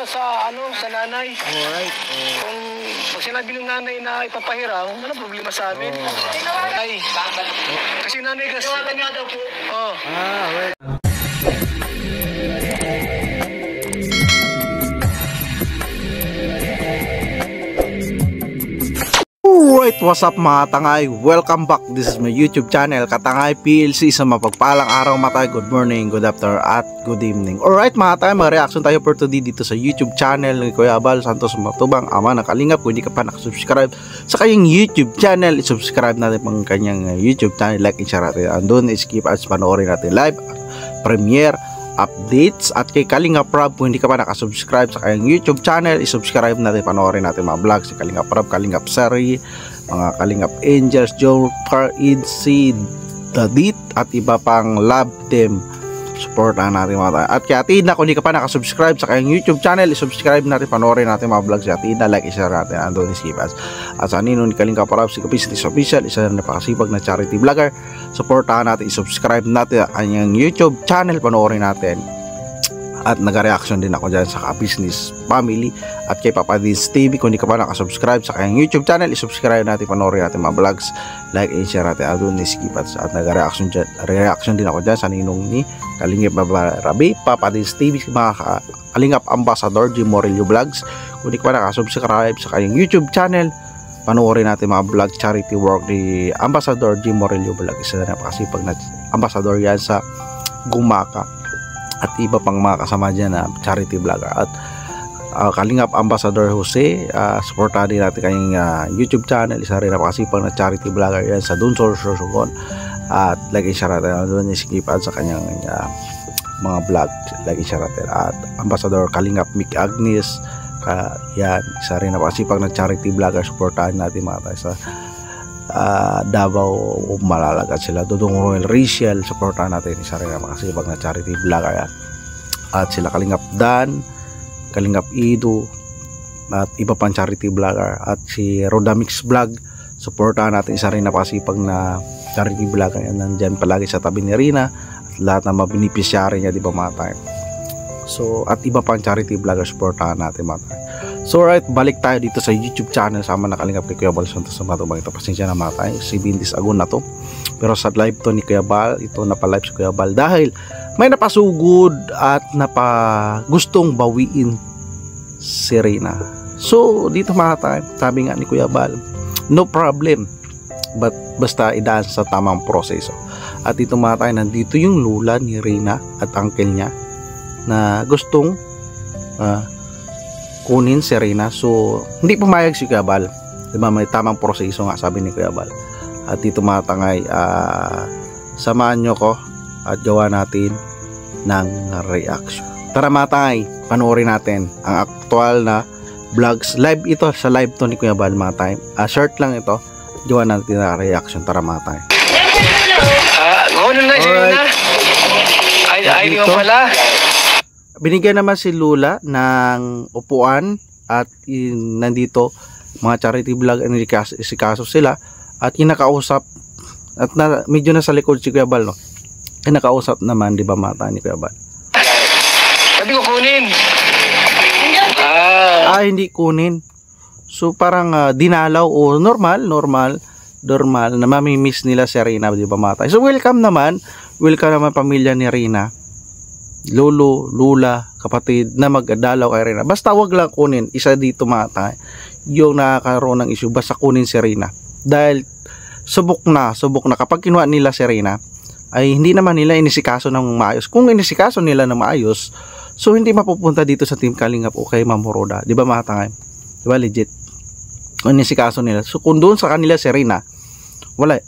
para sa sa nanay. Alright. Kung pag sinabi ng nanay na ipapahiram, walang problema sa amin. Ay, kasi nanay kasi. Oh. Alright. Alright, what's up mga tangay? Welcome back. This is my YouTube channel, Katangay PLC. Sa mapagpalang araw mga tayo. Good morning, good afternoon, at good evening. Alright mga tayo, mag-reaction tayo for today dito sa YouTube channel ni Kuya Bal Santos Matubang, ama ng Kalingap. Kung hindi ka pa nakasubscribe sa kanyang YouTube channel, isubscribe natin pang kanyang YouTube channel, like and share natin. Andun, skip ads, panoorin natin live, premiere, updates, at kay Kalingap Rob. Kung hindi ka pa nakasubscribe sa kanyang YouTube channel, isubscribe natin, panoorin natin mga vlogs si Kalingap Rob, Kalingap Sari, mga Kalingap Angels, Joker, Idsi, Dadit, at iba pang love team. Supportahan natin mga tayo. At kay Atina, kung hindi ka pa nakasubscribe sa kanyang YouTube channel, isubscribe natin, panoorin natin mga vlogs si Atina, like, share natin, andun ni Sipas. At sa nino ni Kalingap Rob, si Kapisit Official, isa na napakasipag na charity vlogger. Supportahan natin, isubscribe natin ang kanyang YouTube channel, panoorin natin. At nag-reaction din ako dyan sa Ka-Business Family at kay Papa Dins TV. Kung hindi ka pa nakasubscribe sa kanyang YouTube channel, isubscribe natin, panoorin natin mga vlogs, like and share natin. Adun ni Skipats. At nag-reaction din ako dyan sa ninong ni Kalingap Rabi, Papa Dins TV, mga Kalingap Ambassador Jim Morelio Vlogs. Kung hindi ka pa nakasubscribe sa kanyang YouTube channel, panoorin natin mga vlog, charity work ni Ambassador Jim Morelio Vlog. Isa na napakasipag na ambassador yan sa Gumaka at iba pang mga kasama dyan na charity vlogger. At Kalingap Ambassador Jose, supportahan din natin kanyang YouTube channel. Isa rin napakasipag na charity vlogger yan sa Dunsor, Sorsogon. At like and share natin, doon yung skip ad sa kanyang mga vlog, like and share natin. At Ambassador Kalingap Mick Agnes, yan, isa rin napakasipag na charity vlogger. Supportahan natin mga tayo sa Davao, malalagat sila. Dudong Royal Rachel, supportahan natin, isa rin napakasipag na charity vlogger yan. At sila Kalingap Dan, Kalingap Ido, at iba pang charity vlogger. At si Rodamix Vlog, supportahan natin, isa rin napakasipag na charity vlogger yan. Nandyan palagi sa tabi ni Rina at lahat ng mabinipisyari niya, di ba mga tayo? So, at iba pang charity vlogger, supportahan natin mga tayo. So alright, balik tayo dito sa YouTube channel sama na Kalingap kay Kuya Bal Santos Matubang. Ito, pasensya na mga tayo, si Bindis Agun na to. Pero sa live to ni Kuya Bal, ito napalive si Kuya Bal dahil may napasugod at gustong bawiin si Rina. So dito mga tayo, sabi nga ni Kuya Bal, no problem, but basta idaan sa tamang proseso. At dito mga tayo, nandito yung lula ni Rina at uncle niya na gustong kunin si Rina. So hindi pumayag si Kuya Bal, diba? May tamang proseso nga, sabi ni Kuya Bal. At dito mga tangay, samahan nyo ko at gawa natin ng reaction. Tara mga tangay, panoorin natin ang aktual na vlogs. Live ito, sa live to ni Kuya Bal mga tangay. Short lang ito, gawa natin ng reaction. Tara mga tangay. Gawin na si Rina. Ay, di mo pala. Binigyan naman si Lula ng upuan at nandito mga charity vlog, si kaso sila at kinakausap at medyo nasa likod si Kuya Bal, no? Kinakausap naman, di ba mata ni Kuya Bal? Sabi ko kunin. Hindi kunin. So parang dinalaw o normal na mamimiss nila si Rina, di ba mata? So welcome naman pamilya ni Rina, lolo, lula, kapatid na magdalaw kay Rina. Basta wag lang kunin. Isa dito mata yung nakakaroon ng issue, basta kunin si Rina. Dahil subok na kapag kinuha nila si Rina ay hindi naman nila inisikaso ng maayos. Kung inisikaso nila ng maayos, so hindi mapupunta dito sa Team Kalingap o kay Ma'am Roda, di ba mga tangay? Di ba legit? Kung inisikaso nila. So kung doon sa kanila si Rina, wala,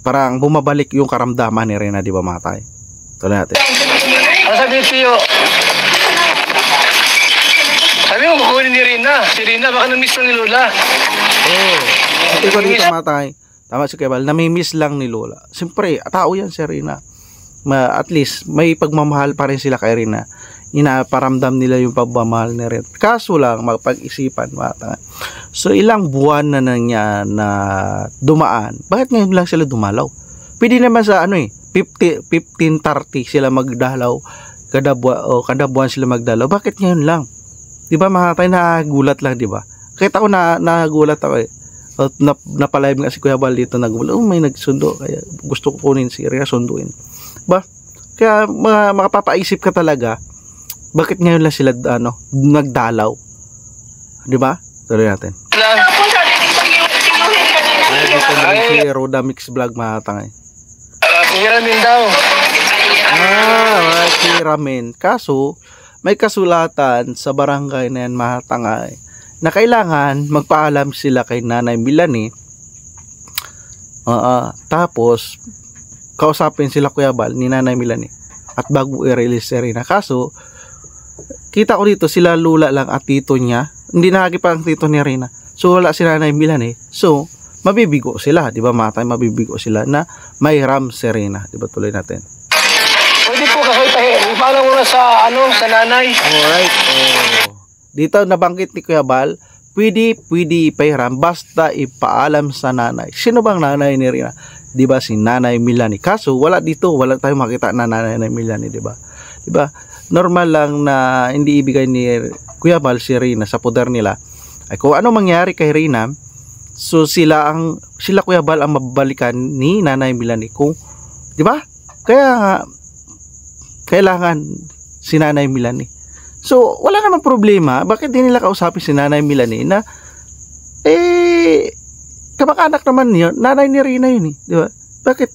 parang bumabalik yung karamdaman ni Rina, di ba mga tangay? Tuloy natin. Ano sabi siyo? Sabi mo kukunin ni Rina. Si Rina baka na-miss lang ni Lola. Ito ko dito mga tangay. Tama si Kuya Bal, namimiss lang ni Lola. Siyempre, tao yan si Rina. At least, may pagmamahal pa rin sila kay Rina. Inaparamdam nila yung pagmamahal ni Rina. Kaso lang, magpag-isipan mga tangay. So, ilang buwan na dumaan. Bakit ngayon lang sila dumalaw? Pwede naman sa 15-30 sila magdalaw. Kada buwan sila magdalaw. Bakit ngayon lang? Di ba mga tay, nagulat lang, di ba? Kahit ako nagulat ako eh. At napalive nga si Kuya Bal dito, nagulat, may nagsundo, kaya gusto ko kunin si Rina, sunduin. Ba? Kaya makapapaisip ka talaga, bakit ngayon lang sila nagdalaw? Di ba? Tuloy natin. Ay, dito na rin si Roda Mix Vlog, mga tangay. Hiramin daw. Hiramin. Kaso, may kasulatan sa barangay na yan, mga tangay, na kailangan magpaalam sila kay Nanay Melanie. Tapos, kausapin sila Kuya Bal ni Nanay Melanie. At bago i-release si Rina. Kaso, kita ko dito sila lula lang at tito niya. Hindi nakagi pa ang tito ni Rina. So wala si Nanay Melanie. So mabibigo sila, di ba mga tay? Mabibigo sila na may ram si Rina. Di ba, tuloy natin. Pwede po kasi ipaalam mo na sa sa nanay. Alright. Dito nabanggit ni Kuya Bal, pwede ipahiram basta ipaalam sa nanay. Sino bang nanay ni Rina? Di ba si Nanay Melanie? Kaso wala dito, wala tayong makita na Nanay Melanie, di ba? Di ba? Normal lang na hindi ibigay ni Kuya Bal si Rina sa poder nila. Ay kung ano mangyari kay Rina, so sila Kuya Bal ang mababalikan ni Nanay Melanie, kung di ba? Kaya kailangan si Nanay Melanie. So wala namang problema. Bakit di nila kausapin si Nanay Melanie na kamag-anak naman yun, nanay ni Rina yun eh, di ba? Bakit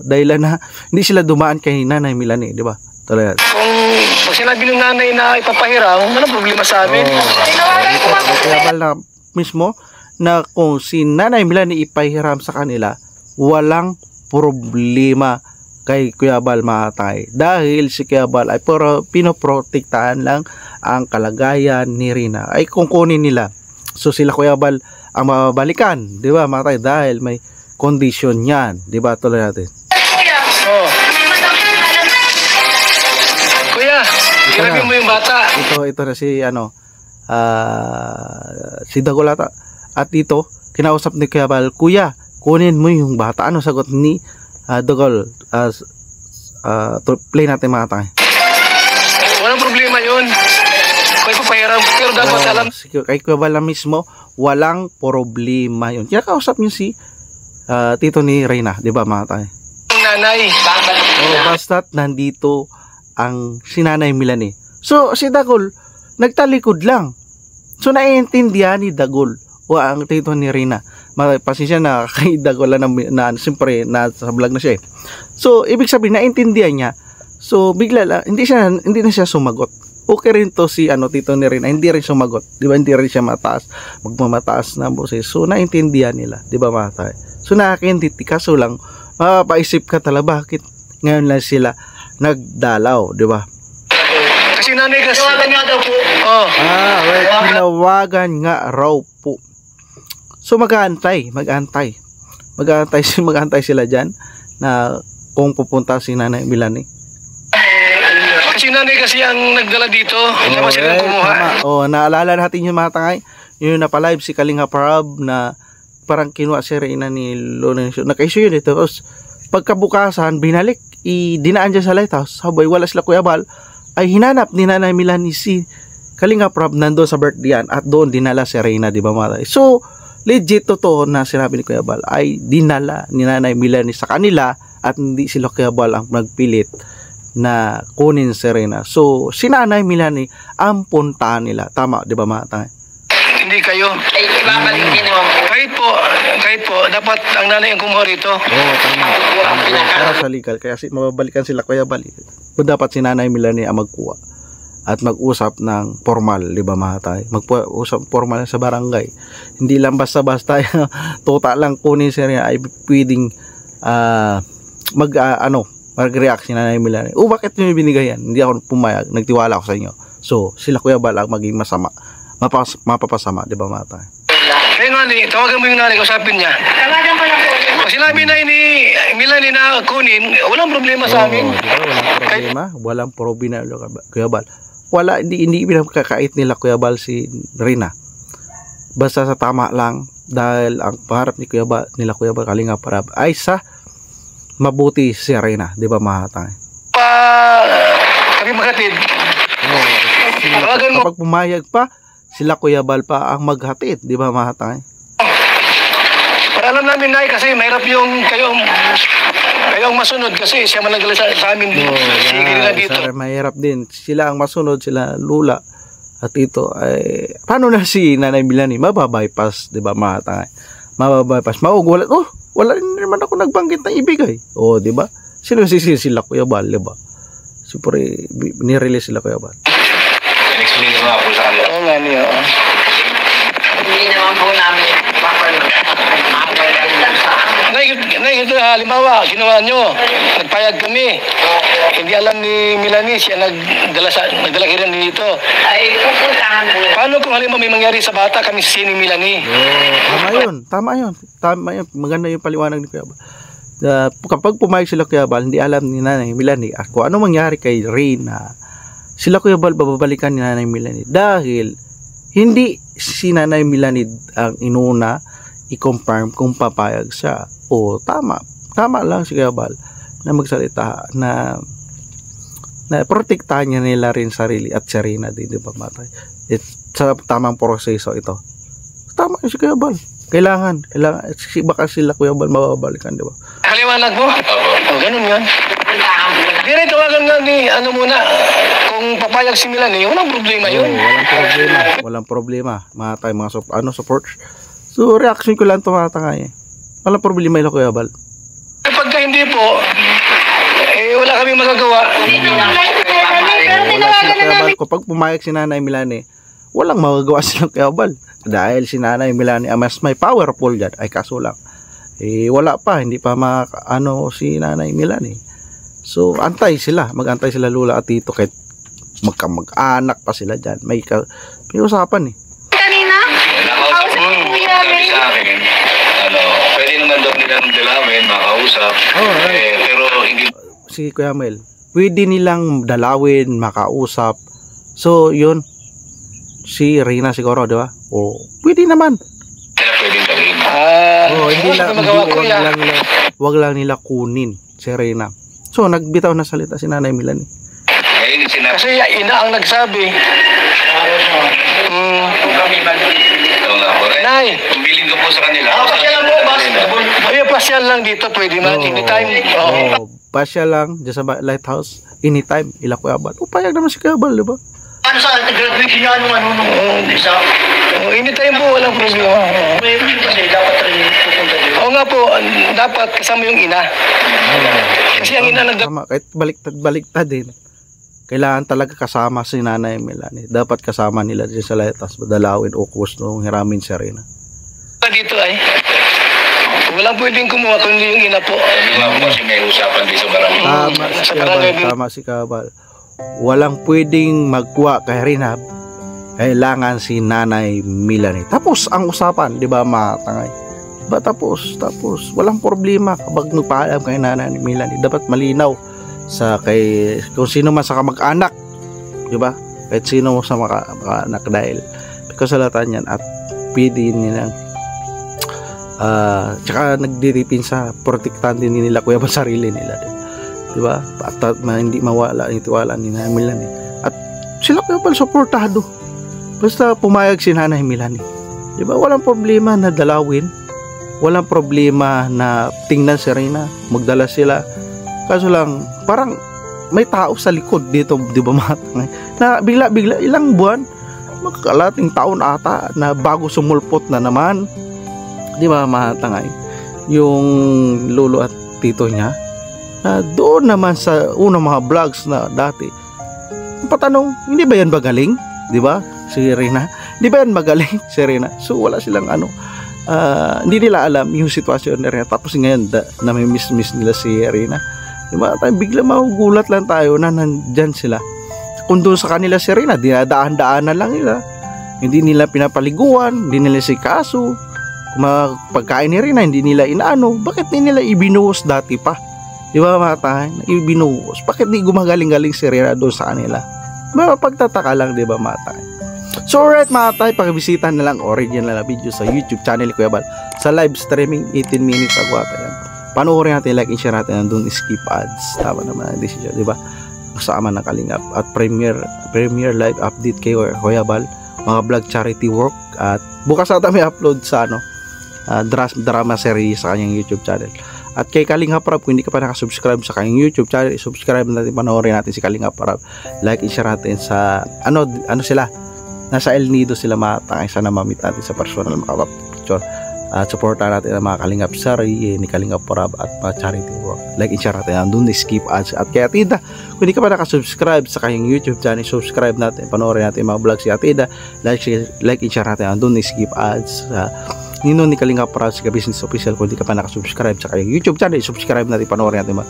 dahilan na hindi sila dumaan kay Nanay Melanie, di ba? Talaga. Kung sinabi ng nanay na ipapahiram, walang problema sa amin. Kaya Bal na mismo na kung si Nanay Melanie ipahiram sa kanila, walang problema kay Kuya Bal, mga tay. Dahil si Kuya Bal ay pinoprotektahan lang ang kalagayan ni Rina. Ay kung kunin nila, so sila Kuya Bal ang mababalikan, di ba mga tay? Dahil may condition yan, di ba? Tuloy natin. Kuya, hiramin mo yung bata. Ito na si si Dagolata. At dito, kinausap ni Kuya Bal, Kuya, kunin mo yung bata. Ano sagot ni Dagol? Play natin mga tay. Walang problema yun. May papahiram, pero dapat alam. Kay Kuya Bal na mismo, walang problema yun. Kinakausap niyo si tito ni Rina, di ba mga tay? Nanay. Basta't nandito ang si Nanay Melanie. So si Dagol nagtalikod lang. So naiintindihan ni Dagol o ang tito ni Rina. Pasensya na kay Dagol na siyempre nasa vlog na siya eh. So ibig sabihin naiintindihan niya. So bigla lang hindi na siya sumagot. Okay rin to si tito ni Rina, hindi rin sumagot. Di ba, hindi rin siya magmamataas na boses. So naintindihan nila, di ba mga tay? So nakakaintindi, kaso lang mapapaisip ka talaga bakit ngayon lang sila nagdalaw, di ba? Kasi nanay kasi tinawagan nga daw po. Right, tinawagan nga raw po. So mag-aantay sila dyan na kung pupunta si Nanay Melanie. Kasi nanay kasi ang nagdala dito, hindi naman sila kumuha. Naalala natin yung mga tangay, yung napalive si Kalinga Prab na parang kinuha si Rina ni Lona. Naka-issue yun ito. Tapos pagkabukasan, binalik, dinaan dyan sa lighthouse. Habay, wala sila Kuya Bal, ay hinanap ni Nanay Melanie si Kalinga Prab nandoon sa birthday yan, at doon dinala si Rina, di ba mga tay? So legit totoo na sinabi ni Kuya Bal ay dinala ni Nanay Melanie sa kanila at hindi sila Kuya Bal ang nagpilit na kunin si Rina. So si Nanay Melanie ang puntahan nila. Tama, di ba mga tay? Hindi kayo. Ay, ibabalik din mo. Kahit po, dapat ang nanay ang kumuha rito. Tama. Para sa legal. Kaya mababalikan sila Kuya Bal. Dapat si Nanay Melanie ang magkuha at mag-usap ng formal, di ba mga tay? Mag-usap formal sa barangay. Hindi lang basta-basta tota lang kunin si Rina ay pwedeng mag-react si Nanay Melanie. Bakit nyo binigay yan? Hindi ako pumayag. Nagtiwala ako sa inyo. So, sila Kuya Bal ang maging masama. Mapapasama, di ba mga tay? Kaya nga tawagan mo yung nanay, usapin niya. Tawagan ko lang po. Pag sinabi na ni Melanie na kunin, walang problema sa amin. Walang problema Kuya Bal. Hindi pinakakait nila Kuya Bal si Rina. Basta sa tama lang, dahil ang pangarap ni Kuya Bal, Kalinga Prab ay sa mabuti si Rina, di ba mga tay? Kami maghatid. Tawagan mo. Kapag pumayag pa, sila Kuya Bal pa ang maghatid, di ba mga tangay? Para alam namin, Nay, kasi mahirap yung kayong masunod kasi siya man nagdala sa amin dito. Sige nila dito. Sir, mahirap din. Sila ang masunod, sila Lula. At ito ay, paano na si Nanay Milani? Mababypass, di ba mga tangay? Mababypass. Wala, wala rin naman ako nagbanggit na ibigay. Di ba? Sino sila Kuya Bal, di ba? Siyempre, nirelease sila Kuya Bal. Explain ko nga po sa kanila. Oo nga niya. Hindi naman po namin Nay, ito, halimbawa, ginawa nyo, nagpayag kami. Hindi alam ni Milani, siya nagdala rin dito. ay pupuntahan po. Paano kung halimbawa may mangyari sa bata, kami si Milani? Tama yun. Maganda yung paliwanag ni Kuya Bal. Kapag pumayag sila Kuya Bal, hindi alam ni Nanay Milani ako ano mangyari kay Reyna. Sila Kuya Bal babalikan ni Nanay Milani dahil hindi si Nanay Milani ang inuna i-confirm kung papayag siya. Tama lang si Kuya Bal na magsalita na protektahan niya nila rin sarili at si Reyna din, di ba matay? Sa tamang proseso ito. Tama si Kuya Bal. Kailangan baka sila Kuya Bal mababalikan, di ba? Kaliwanag mo? Ganun yan. Pupuntahan po. Di rin tawagan nga ni, kung papayag si Milani, walang problema yun. Walang problema. Mga tayo, mga support. So, reaction ko lang ito mga tangay. Walang problema yun Kuya Bal. Pagka hindi po, wala kami magagawa. Wala sila Kuya Bal. Kapag pumayag si Nanay Milani, walang magagawa silang Kuya Bal. Dahil si Nanay Milani ang mas may powerful dyan. Ay kaso lang. Wala pa. Hindi pa si Nanay Milani. So, antay sila. Mag-antay sila Lula at Tito kahit mag-anak pa sila dyan. May usapan Kanina? Nakausap mo, sabi sa akin, pwede naman daw nilang dalawin, makausap. Pero hindi. Si Kuya Mel, pwede nilang dalawin, makausap. So, yun. Si Reyna siguro, di ba? Pwede naman. Sila pwedeng dalhin. Wag lang nila kunin si Reyna. So, nagbitaw na salita si Nanay Milani. Ngayon, sinabi. Kasi ina ang nagsabi. Oo nga po. Nay, Pumbilin ko po sa kanila. pasyal lang dito, pwede man. Anytime. Pasya lang dyan sa lighthouse. Anytime. Ila Kuya Bal. Payag naman si Kuya Bal, di ba? Ano sa graduation niya nung isa? Anytime po, walang problema. Kasi dapat rin pupunta dito. Oo nga po, dapat kasama yung ina. Kasi ang ina Tama, kahit baliktad din. Kailangan talaga kasama si Nanay Milani. Dapat kasama nila dyan sa lighthouse. Dalawin o nung hiramin si Reyna. dito ay walang pwedeng kumuha kundi yung ina po. Kasi may usapan dito sa barangay. Tama si Kabal. Walang pwedeng magkuha kay Reyna. Kailangan si Nanay Milani. Tapos ang usapan, di ba matangay? Diba tapos. Walang problema kapag nagpaalam kay Nanay Milani. Dapat malinaw sa kung sino man sa kamag-anak. Di ba? Kahit sino sa kamag-anak dahil kasalatan yan at pwede nilang tsaka nagdiripin sa protektahan din nila Kuya Bal sarili nila. Diba? At hindi mawala ang tiwala ni Nanay Milani. At sila Kuya Bal supportado. Basta pumayag si Nanay Milani. Diba? Walang problema na dalawin. Walang problema na tingnan si Reyna. Magdala sila. Kaso lang, parang may tao sa likod dito. Diba matangay? Na bigla ilang buwan, magkalating taon ata na bago sumulpot na naman. Diba matangay? Yung lolo at tito niya. Doon naman sa unang mga vlogs na dati patanong, hindi ba yan magaling? Di ba? Si Reyna, di ba yan magaling si Reyna? So wala silang hindi nila alam yung sitwasyon ni Reyna. Tapos ngayon namimiss nila si Reyna. Di ba? Bigla magugulat lang tayo na nandyan sila. Kung doon sa kanila si Reyna, dinadaan-daanan lang nila. Hindi nila pinapaliguan, hindi nila si kaso. Kung pagkain ni Reyna, hindi nila inaano. Bakit hindi nila ibinuhos dati pa? Di ba matay? Ibinuhos. Bakit di gumagaling-galing si Reyna doon sa kanila? Pagtataka lang, di ba matay? So alright matay, pakibisita na lang original na video sa YouTube channel Kuya Bal. Sa live streaming, 18 minutes ago ata yan. Panoorin natin, like and share natin, doon skip ads. Tama naman ang decision, di ba? kasama ng Kalingap at premier live update kay Kuya Bal, mga vlog charity work, at bukas ata may upload sa drama series sa kanyang YouTube channel. At kay Kalingap Rab, kung hindi ka pa nakasubscribe sa kanyang YouTube channel, subscribe natin, panoorin natin si Kalingap Rab, like and share natin sa ano sila, nasa El Nido sila, matangay, sana mamit natin sa personal, makapapicture at supportan natin ang mga Kalingap Sari ni Kalingap Rab at mga charity work, like and share natin, andun skip ads. At kay Atida, kung hindi ka pa nakasubscribe sa kanyang YouTube channel, subscribe natin, panoorin natin mga vlog si Atida, like and share natin, andun skip ads. Ninong ni Kalingap Rab sa Business Official. Kung hindi ka pa nakasubscribe sa kanyang YouTube channel, subscribe natin, panoorin natin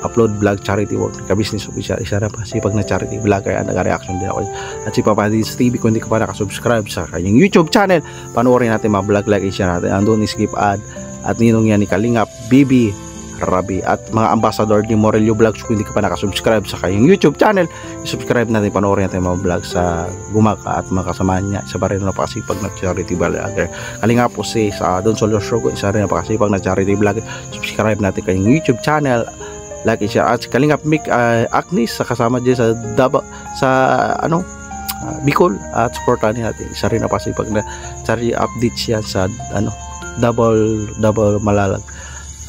upload vlog charity work ni Business Official. Isa na pa sipag na charity vlog, kaya nag-reaction din ako. At si Papa Dins TV, kung hindi ka pa nakasubscribe sa kanyang YouTube channel, panoorin natin mga vlog, like and share natin, andun ni skip ad. At ninong yan ni Kalingap Bibi Rabi at mga ambassador ni Morelio Vlogs. Kung hindi ka pa nakasubscribe sa kanyang YouTube channel, subscribe natin, panoorin natin mga vlog sa Gumaka at mga kasamahan niya. Isa pa rin napakasipag na charity vlogger. Kalingap po si sa Don Solo Show, isa rin napakasipag na charity vlogger. Subscribe natin kanyang YouTube channel, like and share. At si Kalingap Mick Agnes sa kasama dyan sa Bicol, at supportan natin. Isa rin napakasipag na charity updates yan sa double malalag.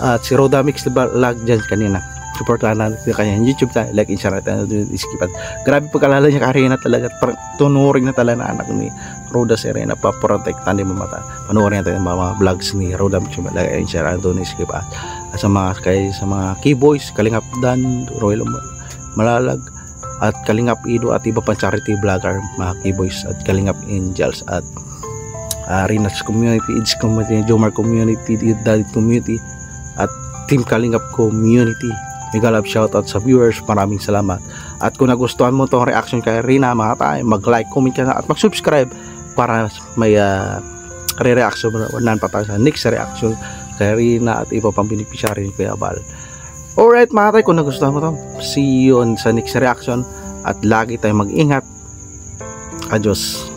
At si Roda Mix Lag dyan kanina, supportan natin kanyang YouTube channel, like and share natin, iskipan. Grabe pagkalala niya karina talaga, tunuring na talaga na anak ni Roda Serena, paprotektan din mo mata. Panoorin natin mga vlogs ni Roda Mix Lag, like and share natin, iskipan. At sa mga keyboys, Kalingap Dan, Royal Malalag, at Kalingap Ido, at iba pang charity vlogger, mga keyboys, at Kalingap Angels, at Rinas Community, Ids Community, Jomar Community, Dalit Community, at Team Kalingap Community. Mega love shoutout sa viewers, maraming salamat. At kung nagustuhan mo itong reaction kay Rina, mga tayo, mag-like, comment ka na, at mag-subscribe para may re-reaction nan pa tayo sa next reaction kay Rina at iba pang beneficiary ni Kuya Bal. Alright mga tayo, kung nagustuhan mo ito, see you on sa next reaction, at lagi tayong mag-ingat. Adios.